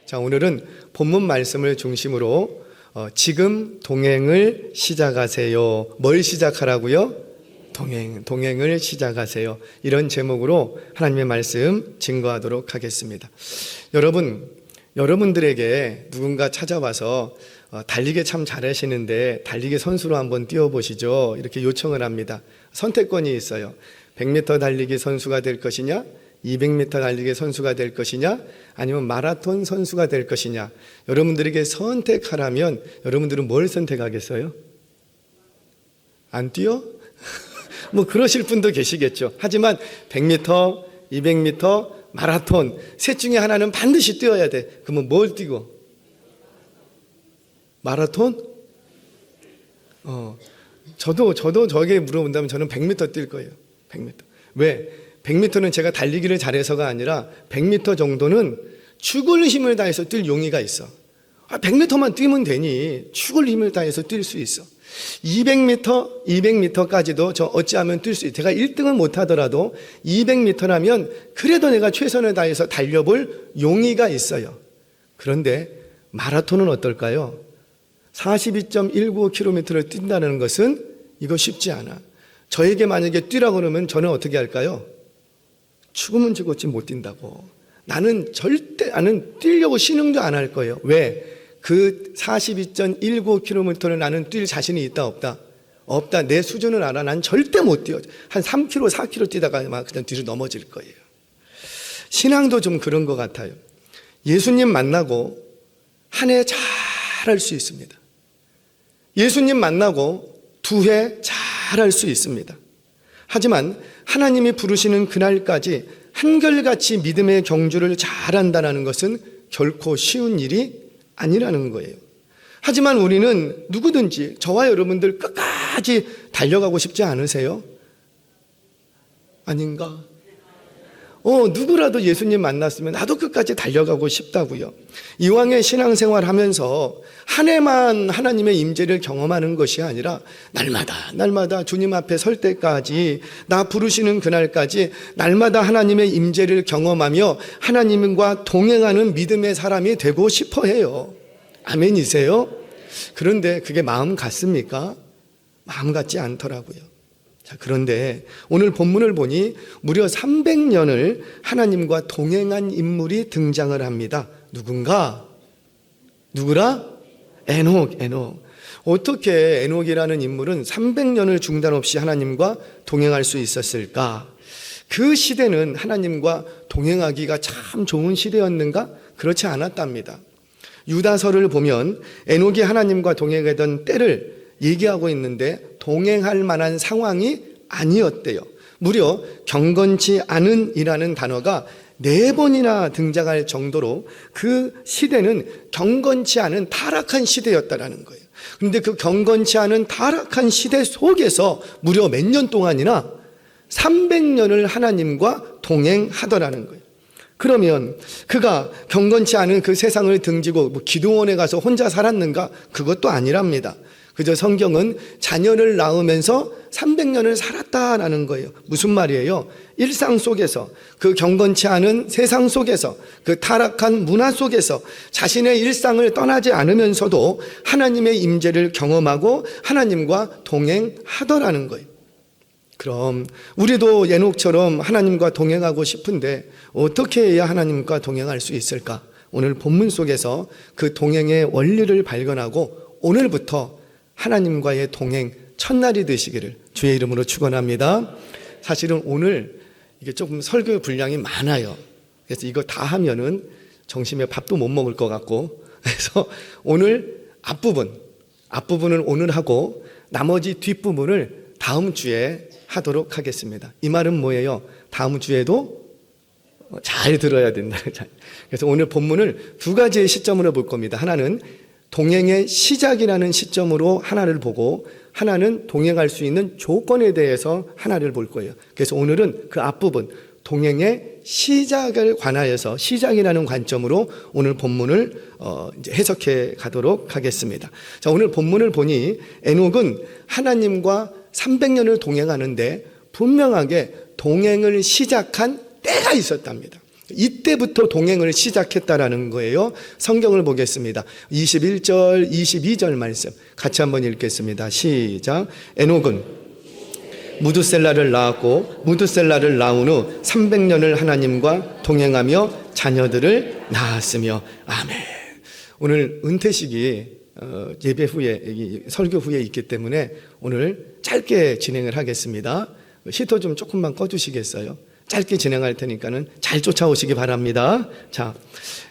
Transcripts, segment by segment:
자, 오늘은 본문 말씀을 중심으로 지금 동행을 시작하세요. 뭘 시작하라고요? 동행을 시작하세요. 이런 제목으로 하나님의 말씀 증거하도록 하겠습니다. 여러분들에게 누군가 찾아와서 달리기 참 잘하시는데 달리기 선수로 한번 뛰어보시죠. 이렇게 요청을 합니다. 선택권이 있어요. 100m 달리기 선수가 될 것이냐, 200m 달리기 선수가 될 것이냐, 아니면 마라톤 선수가 될 것이냐. 여러분들에게 선택하라면 여러분들은 뭘 선택하겠어요? 안 뛰어? 뭐 그러실 분도 계시겠죠. 하지만 100m, 200m, 마라톤 셋 중에 하나는 반드시 뛰어야 돼. 그러면 뭘 뛰고? 마라톤? 저도 저에게 물어본다면 저는 100m 뛸 거예요. 100m. 왜? 100m는 제가 달리기를 잘해서가 아니라 100m 정도는 죽을 힘을 다해서 뛸 용의가 있어. 100m만 뛰면 되니 죽을 힘을 다해서 뛸 수 있어. 200m까지도 저 어찌하면 뛸 수 있어. 제가 1등은 못하더라도 200m라면 그래도 내가 최선을 다해서 달려볼 용의가 있어요. 그런데 마라톤은 어떨까요? 42.195km를 뛴다는 것은 이거 쉽지 않아. 저에게 만약에 뛰라고 그러면 저는 어떻게 할까요? 죽으면 죽었지 못 뛴다고. 나는 뛰려고 신용도 안 할 거예요. 왜? 그 42.195km를 나는 뛸 자신이 있다 없다? 없다. 내 수준을 알아. 난 절대 못 뛰어. 한 3km, 4km 뛰다가 막 그냥 뒤로 넘어질 거예요. 신앙도 좀 그런 것 같아요. 예수님 만나고 한 해 잘할 수 있습니다. 예수님 만나고 2회 잘할 수 있습니다. 하지만 하나님이 부르시는 그날까지 한결같이 믿음의 경주를 잘한다는 것은 결코 쉬운 일이 아니라는 거예요. 하지만 우리는 누구든지 저와 여러분들 끝까지 달려가고 싶지 않으세요? 아닌가? 누구라도 예수님 만났으면 나도 끝까지 달려가고 싶다고요. 이왕의 신앙생활 하면서 한 해만 하나님의 임재를 경험하는 것이 아니라 날마다 주님 앞에 설 때까지, 나 부르시는 그날까지 날마다 하나님의 임재를 경험하며 하나님과 동행하는 믿음의 사람이 되고 싶어 해요. 아멘이세요? 그런데 그게 마음 같습니까? 마음 같지 않더라고요. 자, 그런데 오늘 본문을 보니 무려 300년을 하나님과 동행한 인물이 등장을 합니다. 누구라? 에녹. 어떻게 에녹이라는 인물은 300년을 중단 없이 하나님과 동행할 수 있었을까? 그 시대는 하나님과 동행하기가 참 좋은 시대였는가? 그렇지 않았답니다. 유다서를 보면 에녹이 하나님과 동행하던 때를 얘기하고 있는데 동행할 만한 상황이 아니었대요. 무려 경건치 않은 이라는 단어가 4번이나 등장할 정도로 그 시대는 경건치 않은 타락한 시대였다라는 거예요. 그런데 그 경건치 않은 타락한 시대 속에서 무려 몇 년 동안이나 300년을 하나님과 동행하더라는 거예요. 그러면 그가 경건치 않은 그 세상을 등지고 기도원에 가서 혼자 살았는가? 그것도 아니랍니다. 그저 성경은 자녀를 낳으면서 300년을 살았다라는 거예요. 무슨 말이에요? 일상 속에서, 그 경건치 않은 세상 속에서, 그 타락한 문화 속에서 자신의 일상을 떠나지 않으면서도 하나님의 임재를 경험하고 하나님과 동행하더라는 거예요. 그럼 우리도 에녹처럼 하나님과 동행하고 싶은데 어떻게 해야 하나님과 동행할 수 있을까? 오늘 본문 속에서 그 동행의 원리를 발견하고 오늘부터 하나님과의 동행 첫날이 되시기를 주의 이름으로 축원합니다. 사실은 오늘 이게 조금 설교 분량이 많아요. 그래서 이거 다 하면은 점심에 밥도 못 먹을 것 같고, 그래서 오늘 앞부분을 오늘 하고 나머지 뒷부분을 다음 주에 하도록 하겠습니다. 이 말은 뭐예요? 다음 주에도 잘 들어야 된다. 그래서 오늘 본문을 2가지의 시점으로 볼 겁니다. 하나는 동행의 시작이라는 시점으로 하나를 보고, 하나는 동행할 수 있는 조건에 대해서 하나를 볼 거예요. 그래서 오늘은 그 앞부분 동행의 시작을 관하여서 시작이라는 관점으로 오늘 본문을 이제 해석해 가도록 하겠습니다. 자, 오늘 본문을 보니 에녹은 하나님과 300년을 동행하는데 분명하게 동행을 시작한 때가 있었답니다. 이때부터 동행을 시작했다라는 거예요. 성경을 보겠습니다. 21절, 22절 말씀 같이 한번 읽겠습니다. 시작. 에녹은 무두셀라를 낳았고 무두셀라를 낳은 후 300년을 하나님과 동행하며 자녀들을 낳았으며. 아멘. 오늘 은퇴식이 예배 후에, 설교 후에 있기 때문에 오늘 짧게 진행을 하겠습니다. 히터 좀 조금만 꺼주시겠어요? 짧게 진행할 테니까는 잘 쫓아오시기 바랍니다. 자,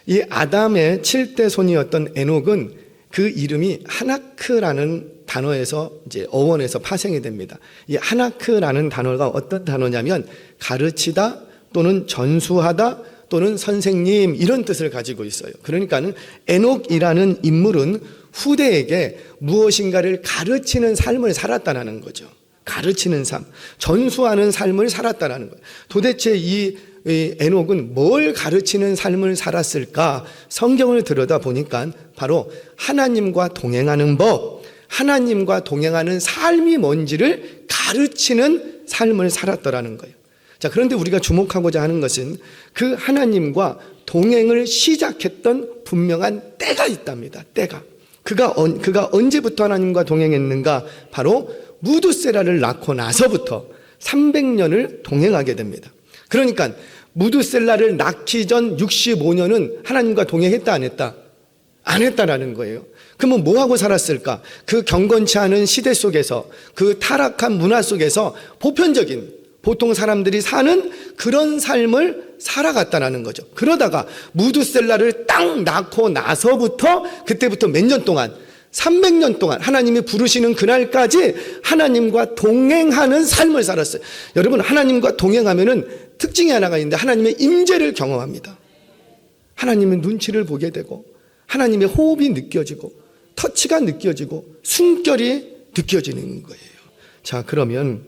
이 아담의 7대 손이었던 에녹은 그 이름이 하나크라는 단어에서 이제 어원에서 파생이 됩니다. 이 하나크라는 단어가 어떤 단어냐면 가르치다 또는 전수하다 또는 선생님 이런 뜻을 가지고 있어요. 그러니까는 에녹이라는 인물은 후대에게 무엇인가를 가르치는 삶을 살았다는 거죠. 가르치는 삶, 전수하는 삶을 살았다는 거예요. 도대체 이 에녹은 뭘 가르치는 삶을 살았을까? 성경을 들여다보니까 바로 하나님과 동행하는 법, 하나님과 동행하는 삶이 뭔지를 가르치는 삶을 살았더라는 거예요. 자, 그런데 우리가 주목하고자 하는 것은 그 하나님과 동행을 시작했던 분명한 때가 있답니다. 때가. 그가 언제부터 하나님과 동행했는가? 바로 무두셀라를 낳고 나서부터 300년을 동행하게 됩니다. 그러니까 무두셀라를 낳기 전 65년은 하나님과 동행했다 안 했다? 안 했다라는 거예요. 그러면 뭐하고 살았을까? 그 경건치 않은 시대 속에서, 그 타락한 문화 속에서 보통 사람들이 사는 그런 삶을 살아갔다라는 거죠. 그러다가 무두셀라를 딱 낳고 나서부터 그때부터 몇 년 동안 300년 동안 하나님이 부르시는 그날까지 하나님과 동행하는 삶을 살았어요. 여러분, 하나님과 동행하면은 특징이 하나가 있는데 하나님의 임재를 경험합니다. 하나님의 눈치를 보게 되고 하나님의 호흡이 느껴지고 터치가 느껴지고 숨결이 느껴지는 거예요. 자, 그러면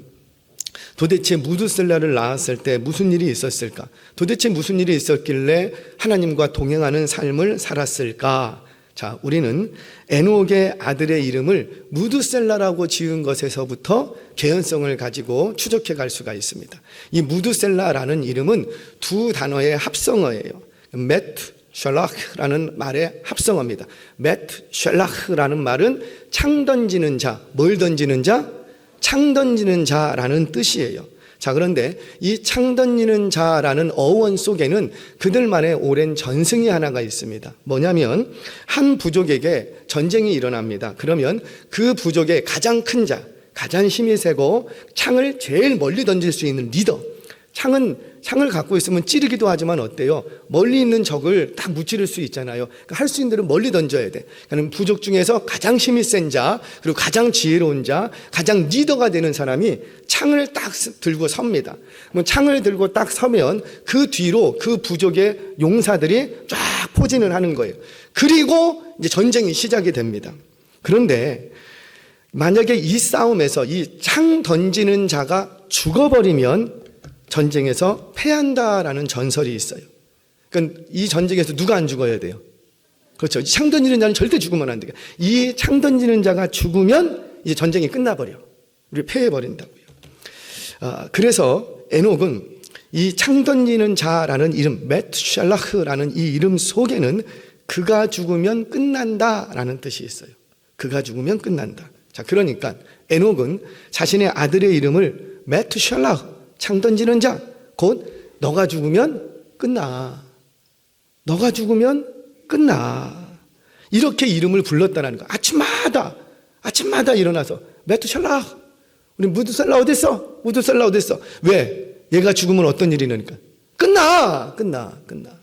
도대체 무두셀라를 낳았을 때 무슨 일이 있었을까? 도대체 무슨 일이 있었길래 하나님과 동행하는 삶을 살았을까? 자, 우리는 에녹의 아들의 이름을 무두셀라라고 지은 것에서부터 개연성을 가지고 추적해 갈 수가 있습니다. 이 무두셀라라는 이름은 두 단어의 합성어예요. მეტ샬라흐라는 말의 합성어입니다. მეტ샬라흐라는 말은 창 던지는 자, 뭘 던지는 자? 창 던지는 자라는 뜻이에요. 자, 그런데 이 창 던지는 자라는 어원 속에는 그들만의 오랜 전승이 하나가 있습니다. 뭐냐면 한 부족에게 전쟁이 일어납니다. 그러면 그 부족의 가장 큰 자, 가장 힘이 세고 창을 제일 멀리 던질 수 있는 리더, 창을 갖고 있으면 찌르기도 하지만 어때요? 멀리 있는 적을 딱 무찌를 수 있잖아요. 그러니까 할 수 있는 대로 멀리 던져야 돼. 그러니까 부족 중에서 가장 힘이 센 자, 그리고 가장 지혜로운 자, 가장 리더가 되는 사람이 창을 딱 들고 섭니다. 그럼 창을 들고 딱 서면 그 뒤로 그 부족의 용사들이 쫙 포진을 하는 거예요. 그리고 이제 전쟁이 시작이 됩니다. 그런데 만약에 이 싸움에서 이 창 던지는 자가 죽어버리면 전쟁에서 패한다라는 전설이 있어요. 그러니까 이 전쟁에서 누가 안 죽어야 돼요? 그렇죠. 창 던지는 자는 절대 죽으면 안 돼요. 이 창 던지는 자가 죽으면 이제 전쟁이 끝나버려. 우리 패해버린다고요. 그래서 에녹은 이 창 던지는 자라는 이름, მეტ샬라흐라는 이 이름 속에는 그가 죽으면 끝난다라는 뜻이 있어요. 그가 죽으면 끝난다. 자, 그러니까 에녹은 자신의 아들의 이름을 მეტ샬라흐, 창 던지는 자, 곧 너가 죽으면 끝나. 너가 죽으면 끝나. 이렇게 이름을 불렀다는 거. 아침마다 일어나서 메투샬라, 우리 무두셀라 어딨어? 무두셀라 어딨어? 왜? 얘가 죽으면 어떤 일이 나니까? 끝나. 그러니까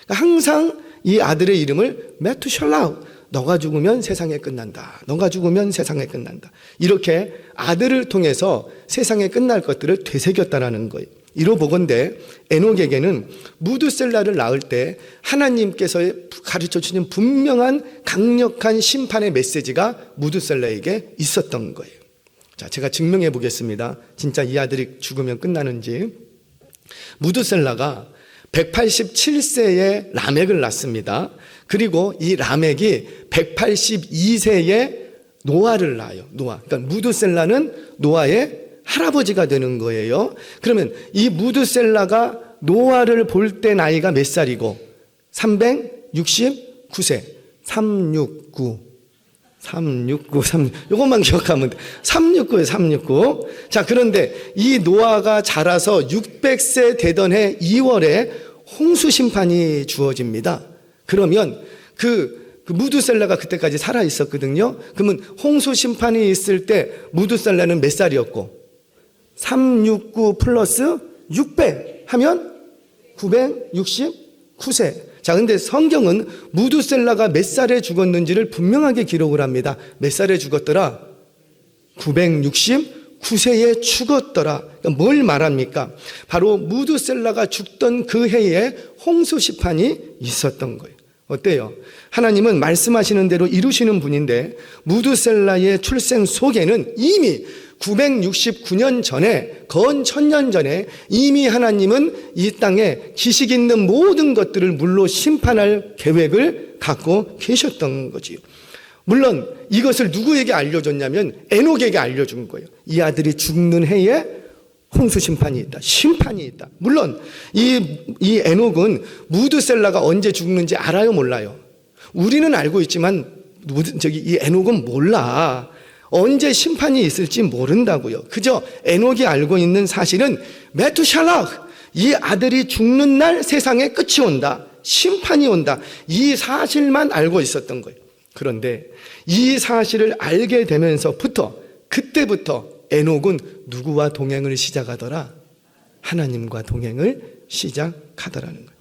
항상 이 아들의 이름을 메투샬라, 너가 죽으면 세상에 끝난다. 너가 죽으면 세상에 끝난다. 이렇게 아들을 통해서 세상에 끝날 것들을 되새겼다라는 거예요. 이로 보건대 에녹에게는 무두셀라를 낳을 때 하나님께서 가르쳐 주신 분명한 강력한 심판의 메시지가 무두셀라에게 있었던 거예요. 자, 제가 증명해 보겠습니다. 진짜 이 아들이 죽으면 끝나는지. 무두셀라가 187세에 라멕을 낳습니다. 그리고 이 라멕이 182세에 노아를 낳아요. 노아. 그러니까 무두셀라는 노아의 할아버지가 되는 거예요. 그러면 이 무두셀라가 노아를 볼 때 나이가 몇 살이고 369세 369 요것만 기억하면 돼. 369에 369. 자, 그런데 이 노아가 자라서 600세 되던 해 2월에 홍수 심판이 주어집니다. 그러면 그 무두셀라가 그때까지 살아 있었거든요. 그러면 홍수 심판이 있을 때 무두셀라는 몇 살이었고 369 플러스 600 하면 969세. 자, 근데 성경은 무두셀라가 몇 살에 죽었는지를 분명하게 기록을 합니다. 몇 살에 죽었더라? 969세에 죽었더라. 그러니까 뭘 말합니까? 바로 무두셀라가 죽던 그 해에 홍수 심판이 있었던 거예요. 어때요? 하나님은 말씀하시는 대로 이루시는 분인데 무두셀라의 출생 속에는 이미 969년 전에, 건 1000년 전에 이미 하나님은 이 땅에 지식 있는 모든 것들을 물로 심판할 계획을 갖고 계셨던 거지요. 물론 이것을 누구에게 알려줬냐면 에녹에게 알려준 거예요. 이 아들이 죽는 해에 홍수 심판이 있다. 심판이 있다. 물론 이 에녹은 무두셀라가 언제 죽는지 알아요, 몰라요? 우리는 알고 있지만 이 에녹은 몰라. 언제 심판이 있을지 모른다고요. 그저 에녹이 알고 있는 사실은 메투샬락, 이 아들이 죽는 날 세상에 끝이 온다. 심판이 온다. 이 사실만 알고 있었던 거예요. 그런데 이 사실을 알게 되면서부터 그때부터 에녹은 누구와 동행을 시작하더라? 하나님과 동행을 시작하더라는 거예요.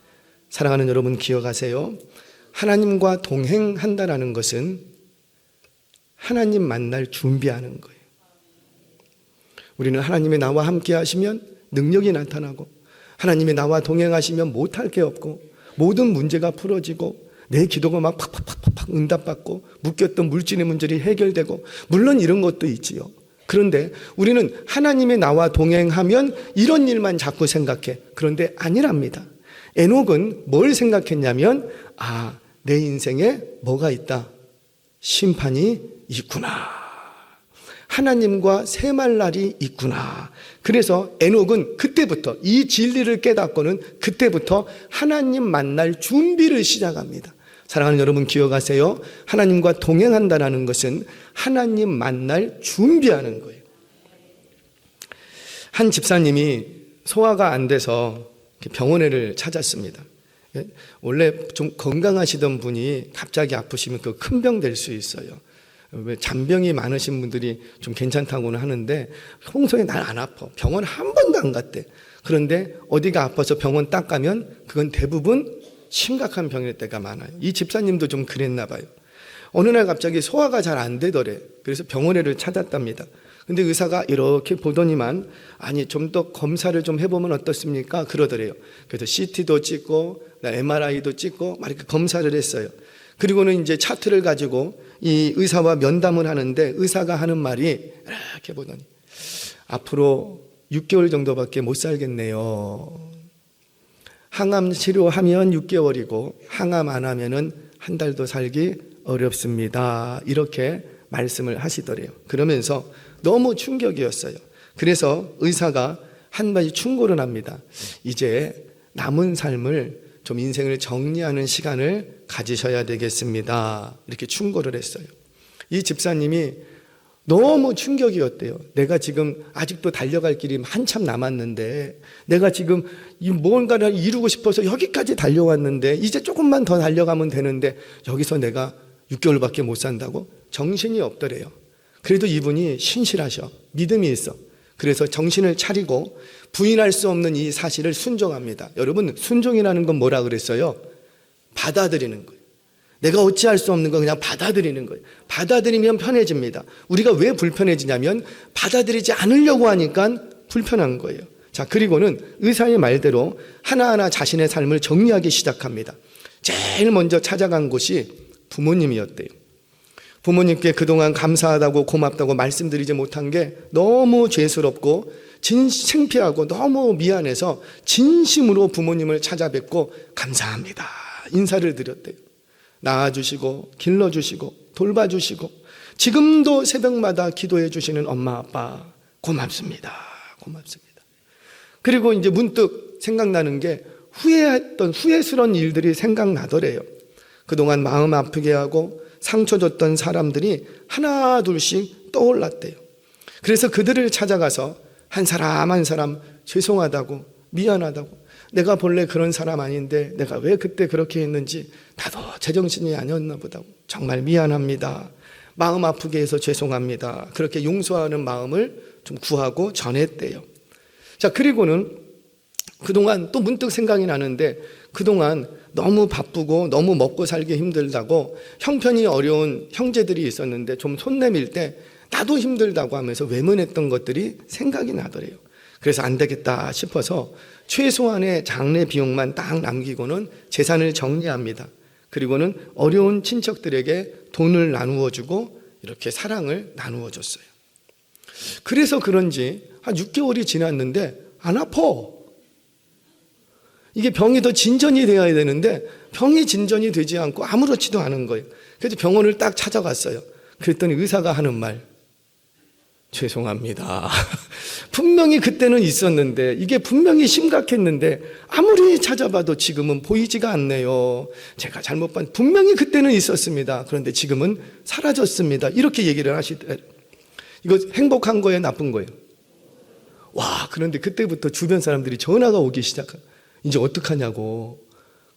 사랑하는 여러분, 기억하세요. 하나님과 동행한다라는 것은 하나님 만날 준비하는 거예요. 우리는 하나님이 나와 함께 하시면 능력이 나타나고, 하나님이 나와 동행하시면 못할 게 없고, 모든 문제가 풀어지고, 내 기도가 막 팍팍팍팍 응답받고, 묶였던 물질의 문제들이 해결되고, 물론 이런 것도 있지요. 그런데 우리는 하나님이 나와 동행하면 이런 일만 자꾸 생각해. 그런데 아니랍니다. 에녹은 뭘 생각했냐면, 내 인생에 뭐가 있다? 심판이 있구나. 하나님과 세말 날이 있구나. 그래서 에녹은 그때부터 이 진리를 깨닫고는 그때부터 하나님 만날 준비를 시작합니다. 사랑하는 여러분, 기억하세요. 하나님과 동행한다는 것은 하나님 만날 준비하는 거예요. 한 집사님이 소화가 안 돼서 병원에를 찾았습니다. 원래 좀 건강하시던 분이 갑자기 아프시면 그 큰 병 될 수 있어요. 왜 잔병이 많으신 분들이 좀 괜찮다고는 하는데 평소에 날 안 아파. 병원 한 번도 안 갔대. 그런데 어디가 아파서 병원 딱 가면 그건 대부분 심각한 병일 때가 많아요. 이 집사님도 좀 그랬나 봐요. 어느 날 갑자기 소화가 잘 안 되더래. 그래서 병원에를 찾았답니다. 근데 의사가 이렇게 보더니만 좀 더 검사를 좀 해보면 어떻습니까? 그러더래요. 그래서 CT도 찍고 MRI도 찍고 막 이렇게 검사를 했어요. 그리고는 이제 차트를 가지고 이 의사와 면담을 하는데 의사가 하는 말이 이렇게 보더니 앞으로 6개월 정도밖에 못 살겠네요. 항암 치료하면 6개월이고 항암 안 하면은 한 달도 살기 어렵습니다. 이렇게 말씀을 하시더래요. 그러면서 너무 충격이었어요. 그래서 의사가 한마디 충고를 합니다. 이제 남은 삶을 좀 인생을 정리하는 시간을 가지셔야 되겠습니다. 이렇게 충고를 했어요. 이 집사님이 너무 충격이었대요. 내가 지금 아직도 달려갈 길이 한참 남았는데 내가 지금 뭔가를 이루고 싶어서 여기까지 달려왔는데 이제 조금만 더 달려가면 되는데 여기서 내가 6개월밖에 못 산다고? 정신이 없더래요. 그래도 이분이 신실하셔. 믿음이 있어. 그래서 정신을 차리고 부인할 수 없는 이 사실을 순종합니다. 여러분, 순종이라는 건 뭐라 그랬어요? 받아들이는 거예요. 내가 어찌할 수 없는 건 그냥 받아들이는 거예요. 받아들이면 편해집니다. 우리가 왜 불편해지냐면 받아들이지 않으려고 하니까 불편한 거예요. 자, 그리고는 의사의 말대로 하나하나 자신의 삶을 정리하기 시작합니다. 제일 먼저 찾아간 곳이 부모님이었대요. 부모님께 그동안 감사하다고 고맙다고 말씀드리지 못한 게 너무 죄스럽고 창피하고 너무 미안해서 진심으로 부모님을 찾아뵙고 감사합니다. 인사를 드렸대요. 낳아주시고 길러주시고 돌봐주시고 지금도 새벽마다 기도해 주시는 엄마 아빠 고맙습니다. 고맙습니다. 그리고 이제 문득 생각나는 게 후회했던 후회스러운 일들이 생각나더래요. 그동안 마음 아프게 하고 상처 줬던 사람들이 하나 둘씩 떠올랐대요. 그래서 그들을 찾아가서 한 사람 한 사람 죄송하다고, 미안하다고, 내가 본래 그런 사람 아닌데 내가 왜 그때 그렇게 했는지 나도 제정신이 아니었나 보다고, 정말 미안합니다, 마음 아프게 해서 죄송합니다, 그렇게 용서하는 마음을 좀 구하고 전했대요. 자, 그리고는 그동안 또 문득 생각이 나는데, 그동안 너무 바쁘고 너무 먹고 살기 힘들다고 형편이 어려운 형제들이 있었는데 좀 손 내밀 때 나도 힘들다고 하면서 외면했던 것들이 생각이 나더래요. 그래서 안 되겠다 싶어서 최소한의 장례 비용만 딱 남기고는 재산을 정리합니다. 그리고는 어려운 친척들에게 돈을 나누어 주고 이렇게 사랑을 나누어 줬어요. 그래서 그런지 한 6개월이 지났는데 안 아파. 이게 병이 더 진전이 되어야 되는데 병이 진전이 되지 않고 아무렇지도 않은 거예요. 그래서 병원을 딱 찾아갔어요. 그랬더니 의사가 하는 말, 죄송합니다, 분명히 그때는 있었는데 이게 분명히 심각했는데 아무리 찾아봐도 지금은 보이지가 않네요. 제가 잘못 봤, 분명히 그때는 있었습니다. 그런데 지금은 사라졌습니다. 이렇게 얘기를 하시더래요. 이거 행복한 거예요, 나쁜 거예요? 와, 그런데 그때부터 주변 사람들이 전화가 오기 시작해요. 이제 어떡하냐고,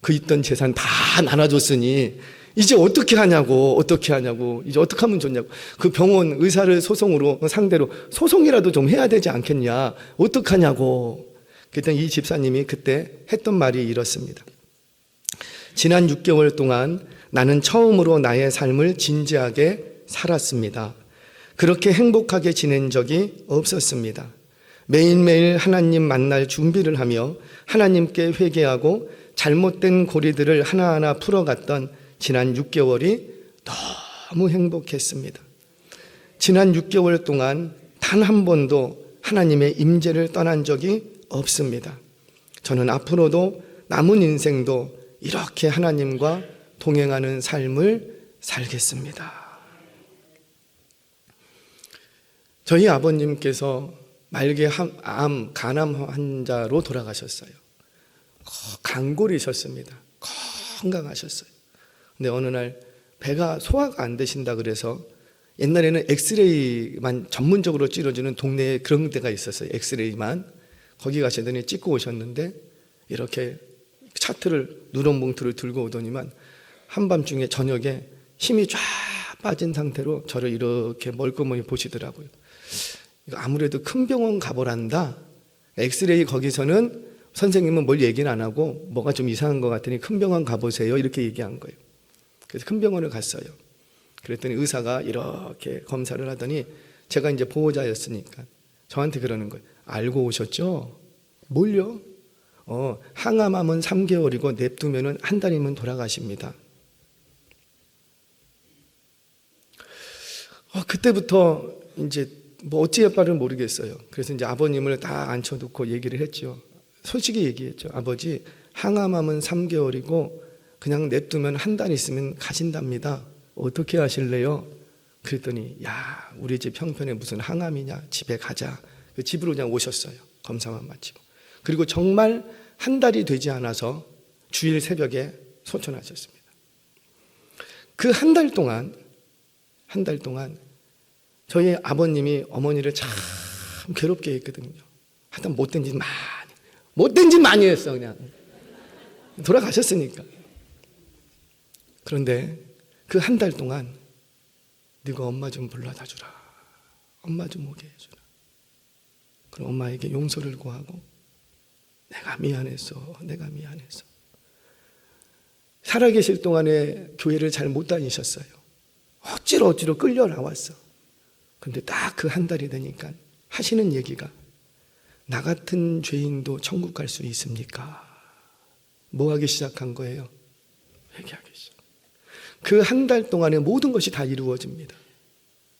그 있던 재산 다 나눠줬으니 이제 어떻게 하냐고, 이제 어떻게 하면 좋냐고, 그 병원 의사를 소송으로 상대로 소송이라도 좀 해야 되지 않겠냐, 어떡하냐고. 그랬더니 이 집사님이 그때 했던 말이 이렇습니다. 지난 6개월 동안 나는 처음으로 나의 삶을 진지하게 살았습니다. 그렇게 행복하게 지낸 적이 없었습니다. 매일매일 하나님 만날 준비를 하며 하나님께 회개하고 잘못된 고리들을 하나하나 풀어갔던 지난 6개월이 너무 행복했습니다. 지난 6개월 동안 단 한 번도 하나님의 임재를 떠난 적이 없습니다. 저는 앞으로도 남은 인생도 이렇게 하나님과 동행하는 삶을 살겠습니다. 저희 아버님께서 말기 암, 간암 환자로 돌아가셨어요. 강골이셨습니다. 건강하셨어요. 근데 어느 날 배가 소화가 안 되신다 그래서, 옛날에는 엑스레이만 전문적으로 찌러주는 동네에 그런 데가 있었어요. 엑스레이만. 거기 가시더니 찍고 오셨는데 이렇게 차트를, 누런 봉투를 들고 오더니만 한밤중에 저녁에 힘이 쫙 빠진 상태로 저를 이렇게 멀끔하게 보시더라고요. 이거 아무래도 큰 병원 가보란다. 엑스레이 거기서는 선생님은 뭘 얘기는 안 하고 뭐가 좀 이상한 것 같으니 큰 병원 가보세요, 이렇게 얘기한 거예요. 그래서 큰 병원을 갔어요. 그랬더니 의사가 이렇게 검사를 하더니 제가 이제 보호자였으니까 저한테 그러는 거예요. 알고 오셨죠? 뭘요? 항암하면 3개월이고 냅두면은 한 달이면 돌아가십니다. 그때부터 이제 뭐 어찌할 바를 모르겠어요. 그래서 이제 아버님을 다 앉혀놓고 얘기를 했죠. 솔직히 얘기했죠. 아버지, 항암하면 3개월이고 그냥 냅두면 한 달 있으면 가신답니다. 어떻게 하실래요? 그랬더니 야, 우리 집 형편에 무슨 항암이냐, 집에 가자. 집으로 그냥 오셨어요. 검사만 마치고. 그리고 정말 한 달이 되지 않아서 주일 새벽에 소천하셨습니다. 그 한 달 동안 저희 아버님이 어머니를 참 괴롭게 했거든요. 하여튼 못된 짓 많이 했어. 그냥 돌아가셨으니까. 그런데 그 한 달 동안 네가 엄마 좀 불러다 주라, 엄마 좀 오게 해주라. 그럼 엄마에게 용서를 구하고 내가 미안했어. 살아계실 동안에 교회를 잘 못 다니셨어요. 억지로 끌려 나왔어. 근데 딱 그 한 달이 되니까 하시는 얘기가, 나 같은 죄인도 천국 갈 수 있습니까? 뭐 하기 시작한 거예요? 회개하기 시작. 그 한 달 동안에 모든 것이 다 이루어집니다.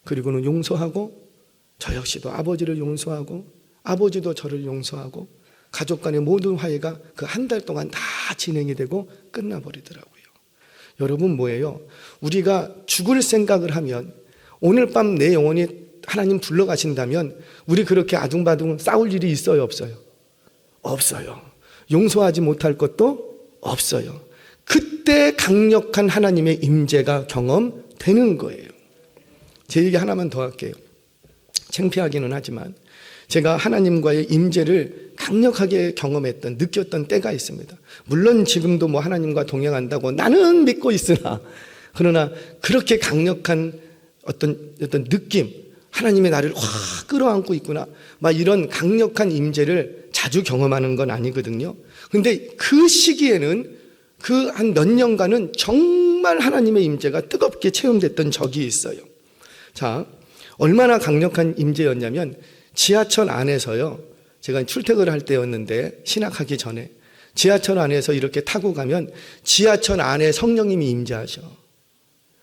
그리고는 용서하고, 저 역시도 아버지를 용서하고, 아버지도 저를 용서하고, 가족 간의 모든 화해가 그 한 달 동안 다 진행이 되고 끝나버리더라고요. 여러분, 뭐예요? 우리가 죽을 생각을 하면, 오늘 밤 내 영혼이 하나님 불러가신다면 우리 그렇게 아둥바둥 싸울 일이 있어요, 없어요? 없어요. 용서하지 못할 것도 없어요. 그때 강력한 하나님의 임재가 경험되는 거예요. 제 얘기 하나만 더 할게요. 창피하기는 하지만 제가 하나님과의 임재를 강력하게 경험했던, 느꼈던 때가 있습니다. 물론 지금도 뭐 하나님과 동행한다고 나는 믿고 있으나, 그러나 그렇게 강력한 어떤 느낌, 하나님의 나를 확 끌어안고 있구나, 막 이런 강력한 임재를 자주 경험하는 건 아니거든요. 근데 그 시기에는 그 한 몇 년간은 정말 하나님의 임재가 뜨겁게 체험됐던 적이 있어요. 자, 얼마나 강력한 임재였냐면 지하철 안에서요, 제가 출퇴근을 할 때였는데 신학하기 전에 지하철 안에서 이렇게 타고 가면 지하철 안에 성령님이 임재하셔.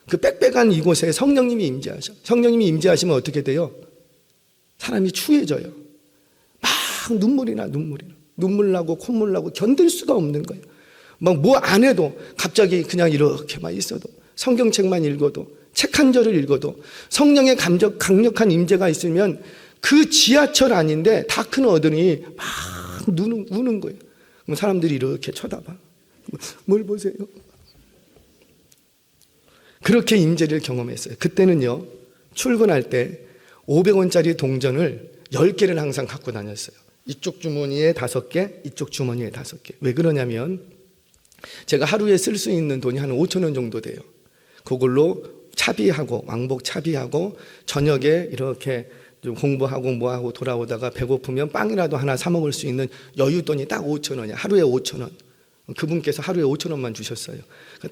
그 빽빽한 이곳에 성령님이 임재하셔. 성령님이 임재하시면 어떻게 돼요? 사람이 추해져요. 막 눈물 나고 콧물 나고 견딜 수가 없는 거예요. 막 뭐 안 해도 갑자기 그냥 이렇게만 있어도, 성경책만 읽어도, 책 한 절을 읽어도 성령의 강력한 임재가 있으면 그 지하철 안인데 다 큰 어른이 막 우는 거예요. 그럼 사람들이 이렇게 쳐다봐. 뭘 보세요? 그렇게 임재를 경험했어요. 그때는요, 출근할 때 500원짜리 동전을 10개를 항상 갖고 다녔어요. 이쪽 주머니에 5개, 이쪽 주머니에 5개. 왜 그러냐면 제가 하루에 쓸 수 있는 돈이 한 5천 원 정도 돼요. 그걸로 차비하고, 왕복 차비하고, 저녁에 이렇게 좀 공부하고 뭐하고 돌아오다가 배고프면 빵이라도 하나 사 먹을 수 있는 여윳돈이 딱 5천 원이야. 하루에 5천 원. 그분께서 하루에 5천 원만 주셨어요.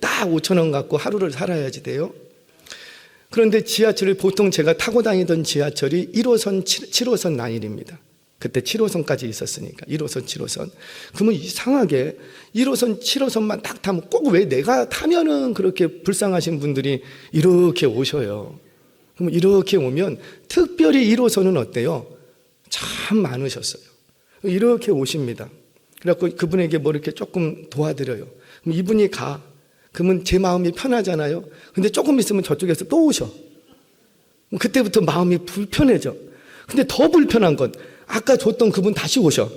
딱 5천 원 갖고 하루를 살아야지 돼요. 그런데 지하철을, 보통 제가 타고 다니던 지하철이 1호선, 7호선 라인입니다. 그때 7호선까지 있었으니까 1호선, 7호선. 그러면 이상하게 1호선, 7호선만 딱 타면 꼭 왜 내가 타면은 그렇게 불쌍하신 분들이 이렇게 오셔요. 그럼 이렇게 오면 특별히 1호선은 어때요? 참 많으셨어요. 이렇게 오십니다. 그래갖고 그분에게 뭐 이렇게 조금 도와드려요. 그럼 이분이 가. 그러면 제 마음이 편하잖아요. 근데 조금 있으면 저쪽에서 또 오셔. 그때부터 마음이 불편해져. 근데 더 불편한 건 아까 줬던 그분 다시 오셔.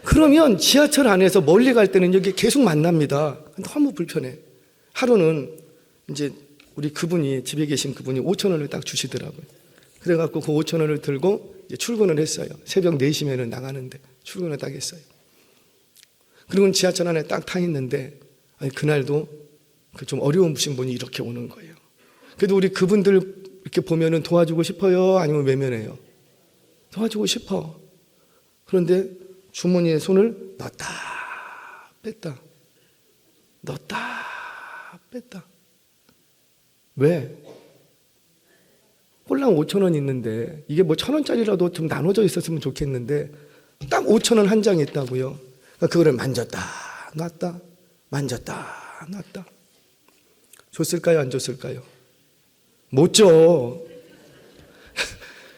그러면 지하철 안에서 멀리 갈 때는 여기 계속 만납니다. 너무 불편해. 하루는 이제 우리 그분이, 집에 계신 그분이 5천 원을 딱 주시더라고요. 그래갖고 그 5천 원을 들고 이제 출근을 했어요. 새벽 4시면 나가는데 출근을 딱 했어요. 그리고 지하철 안에 딱 타 있는데, 아니, 그날도 그 좀 어려우신 분이 이렇게 오는 거예요. 그래도 우리 그분들 이렇게 보면은 도와주고 싶어요? 아니면 외면해요? 도와주고 싶어. 그런데 주머니에 손을 넣었다 뺐다, 넣었다 뺐다. 왜? 꼴랑 5천 원 있는데, 이게 뭐 1,000원짜리라도 좀 나눠져 있었으면 좋겠는데 딱 5천 원 한 장이 있다고요. 그러니까 그거를 만졌다 놨다, 만졌다 놨다. 줬을까요? 안 줬을까요? 못 줘.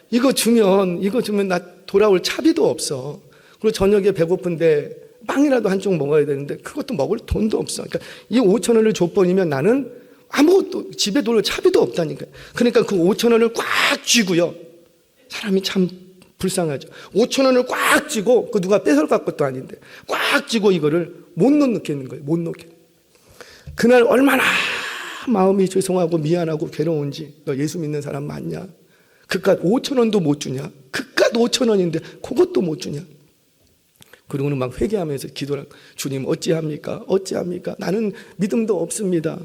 이거 주면 나 돌아올 차비도 없어. 그리고 저녁에 배고픈데 빵이라도 한 쪽 먹어야 되는데 그것도 먹을 돈도 없어. 그러니까 이 5천 원을 줘버리면 나는 아무것도, 집에 돌 차비도 없다니까. 그러니까 그 5천 원을 꽉 쥐고요. 사람이 참 불쌍하죠. 5천 원을 꽉 쥐고, 그 누가 뺏어갈 것도 아닌데 꽉 쥐고 이거를 못 놓겠는 거예요. 못 놓게. 그날 얼마나 마음이 죄송하고 미안하고 괴로운지. 너 예수 믿는 사람 맞냐? 그깟 5천 원도 못 주냐? 그깟 5천 원인데 그것도 못 주냐? 그리고는 막 회개하면서 기도를, 주님 어찌합니까? 어찌합니까? 나는 믿음도 없습니다.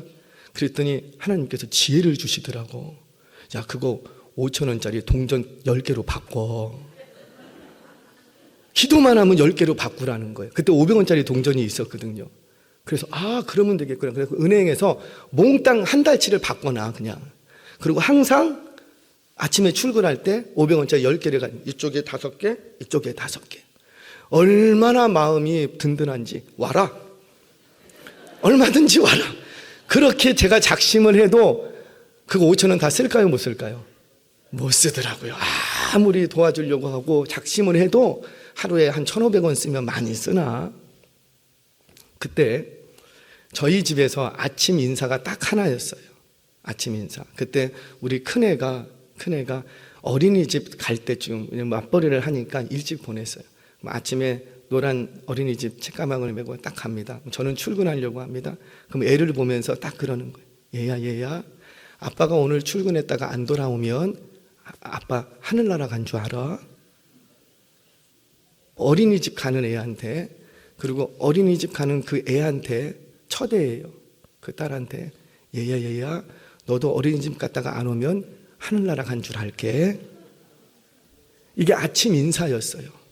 그랬더니 하나님께서 지혜를 주시더라고. 야, 그거 5천 원짜리 동전 10개로 바꿔. 기도만 하면 10개로 바꾸라는 거예요. 그때 500원짜리 동전이 있었거든요. 그래서 그러면 되겠구나. 그래서 은행에서 몽땅 한 달치를 바꿔놔 그냥. 그리고 항상 아침에 출근할 때 500원짜리 10개를 가지고, 이쪽에 5개, 이쪽에 5개. 얼마나 마음이 든든한지. 와라. 얼마든지 와라. 그렇게 제가 작심을 해도 그거 5천 원 다 쓸까요? 못 쓸까요? 못 쓰더라고요. 아무리 도와주려고 하고 작심을 해도 하루에 한 1,500원 쓰면 많이 쓰나? 그때 저희 집에서 아침 인사가 딱 하나였어요. 아침 인사. 그때 우리 큰애가 어린이집 갈 때쯤 맞벌이를 하니까 일찍 보냈어요. 아침에 노란 어린이집 책가방을 메고 딱 갑니다. 저는 출근하려고 합니다. 그럼 애를 보면서 딱 그러는 거예요. 얘야, 아빠가 오늘 출근했다가 안 돌아오면 아빠 하늘나라 간 줄 알아? 어린이집 가는 애한테, 그리고 어린이집 가는 그 애한테 첫애예요. 그 딸한테, 얘야, 너도 어린이집 갔다가 안 오면 하늘나라 간 줄 알게. 이게 아침 인사였어요.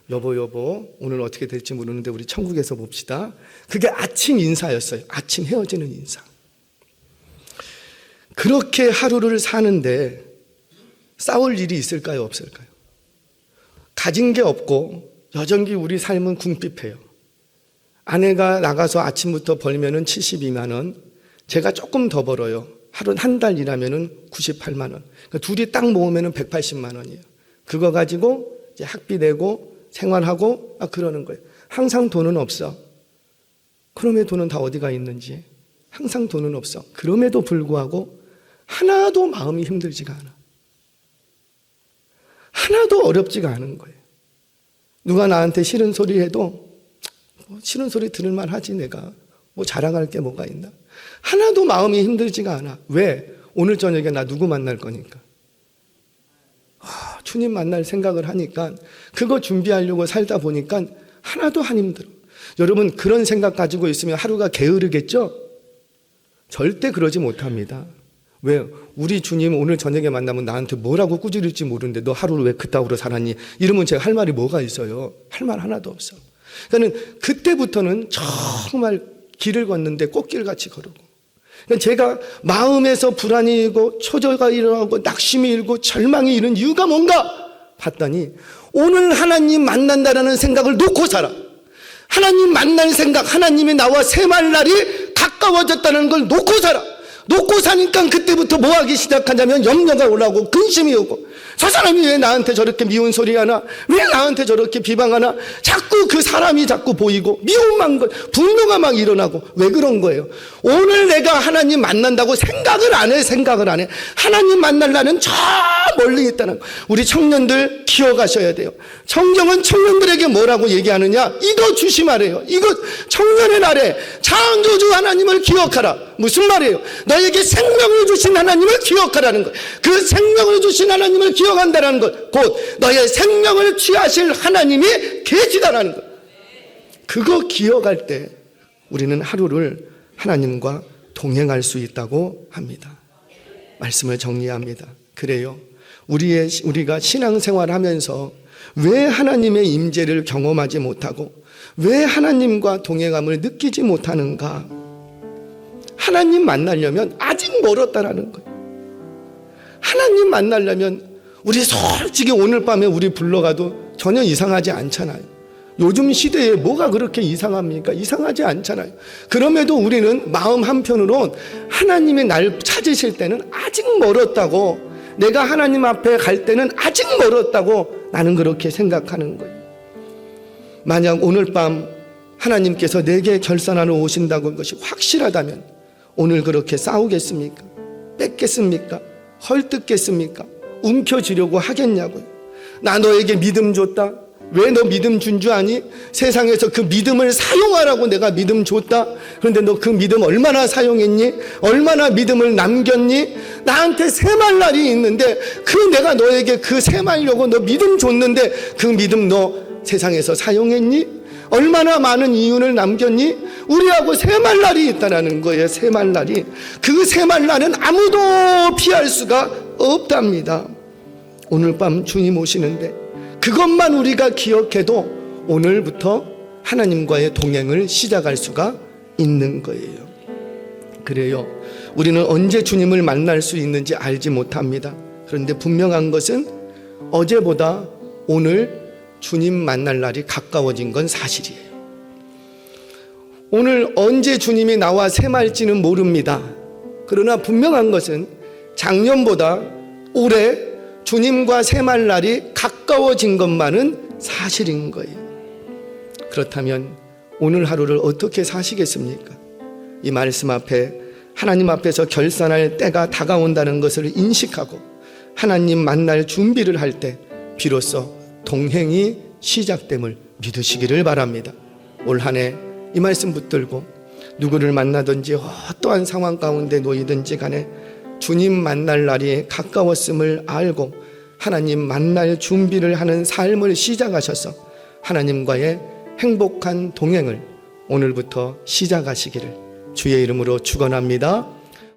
여보, 오늘 어떻게 될지 모르는데 우리 천국에서 봅시다. 그게 아침 인사였어요. 아침 헤어지는 인사. 그렇게 하루를 사는데 싸울 일이 있을까요, 없을까요? 가진 게 없고 여전히 우리 삶은 궁핍해요. 아내가 나가서 아침부터 벌면은 72만 원, 제가 조금 더 벌어요. 하루 한 달 일하면은 98만 원. 그러니까 둘이 딱 모으면은 180만 원이에요. 그거 가지고 이제 학비 내고 생활하고 그러는 거예요. 항상 돈은 없어. 그럼의 돈은 다 어디가 있는지. 항상 돈은 없어. 그럼에도 불구하고 하나도 마음이 힘들지가 않아. 하나도 어렵지가 않은 거예요. 누가 나한테 싫은 소리 해도 싫은 소리 들을만 하지. 내가 뭐 자랑할 게 뭐가 있나. 하나도 마음이 힘들지가 않아. 왜? 오늘 저녁에 나 누구 만날 거니까. 주님 만날 생각을 하니까, 그거 준비하려고 살다 보니까 하나도 안 힘들어. 여러분, 그런 생각 가지고 있으면 하루가 게으르겠죠? 절대 그러지 못합니다. 왜? 우리 주님 오늘 저녁에 만나면 나한테 뭐라고 꾸짖을지 모르는데 너 하루를 왜 그따구로 살았니? 이러면 제가 할 말이 뭐가 있어요? 할 말 하나도 없어. 그러니까 그때부터는 정말 길을 걷는데 꽃길같이 걸고, 그러니까 제가 마음에서 불안이 일고 초조가 일어나고 낙심이 일고 절망이 이런 이유가 뭔가 봤더니, 오늘 하나님 만난다라는 생각을 놓고 살아. 하나님 만날 생각, 하나님이 나와 세말 날이 가까워졌다는 걸 놓고 살아. 놓고 사니까 그때부터 뭐 하기 시작하냐면 염려가 올라오고 근심이 오고, 저 사람이 왜 나한테 저렇게 미운 소리 하나, 왜 나한테 저렇게 비방하나, 자꾸 그 사람이 자꾸 보이고 미움만, 분노가 막 일어나고. 왜 그런 거예요? 오늘 내가 하나님 만난다고 생각을 안 해. 하나님 만날라는 저 멀리 있다는 거. 우리 청년들 기억하셔야 돼요. 성경은 청년들에게 뭐라고 얘기하느냐? 이거 조심하래요. 이거 청년의 날에 창조주 하나님을 기억하라. 무슨 말이에요? 너에게 생명을 주신 하나님을 기억하라는 것. 그 생명을 주신 하나님을 기억한다는 것, 곧 너의 생명을 취하실 하나님이 계시다라는 것. 그거 기억할 때 우리는 하루를 하나님과 동행할 수 있다고 합니다. 말씀을 정리합니다. 그래요, 우리가 신앙생활하면서 왜 하나님의 임재를 경험하지 못하고 왜 하나님과 동행함을 느끼지 못하는가? 하나님 만나려면 아직 멀었다라는 거예요. 하나님 만나려면 우리 솔직히 오늘 밤에 우리 불러가도 전혀 이상하지 않잖아요. 요즘 시대에 뭐가 그렇게 이상합니까? 이상하지 않잖아요. 그럼에도 우리는 마음 한편으론 하나님의 날 찾으실 때는 아직 멀었다고, 내가 하나님 앞에 갈 때는 아직 멀었다고 나는 그렇게 생각하는 거예요. 만약 오늘 밤 하나님께서 내게 결산하러 오신다고 한 것이 확실하다면 오늘 그렇게 싸우겠습니까? 뺏겠습니까? 헐뜯겠습니까? 움켜쥐려고 하겠냐고요. 나 너에게 믿음 줬다. 왜 너 믿음 준 줄 아니? 세상에서 그 믿음을 사용하라고 내가 믿음 줬다. 그런데 너 그 믿음 얼마나 사용했니? 얼마나 믿음을 남겼니? 나한테 세말 날이 있는데 그 내가 너에게 그 세말려고 너 믿음 줬는데 그 믿음 너 세상에서 사용했니? 얼마나 많은 이윤을 남겼니? 우리하고 세말 날이 있다는 거예요. 세말 날이. 그 세말 날은 아무도 피할 수가 없답니다. 오늘 밤 주님 오시는데 그것만 우리가 기억해도 오늘부터 하나님과의 동행을 시작할 수가 있는 거예요. 그래요, 우리는 언제 주님을 만날 수 있는지 알지 못합니다. 그런데 분명한 것은 어제보다 오늘 주님 만날 날이 가까워진 건 사실이에요. 오늘 언제 주님이 나와 세말지는 모릅니다. 그러나 분명한 것은 작년보다 올해 주님과 세말 날이 가까워진 것만은 사실인 거예요. 그렇다면 오늘 하루를 어떻게 사시겠습니까? 이 말씀 앞에 하나님 앞에서 결산할 때가 다가온다는 것을 인식하고 하나님 만날 준비를 할 때 비로소 동행이 시작됨을 믿으시기를 바랍니다. 올 한 해 이 말씀 붙들고 누구를 만나든지 어떠한 상황 가운데 놓이든지 간에 주님 만날 날이 가까웠음을 알고 하나님 만날 준비를 하는 삶을 시작하셔서 하나님과의 행복한 동행을 오늘부터 시작하시기를 주의 이름으로 축원합니다.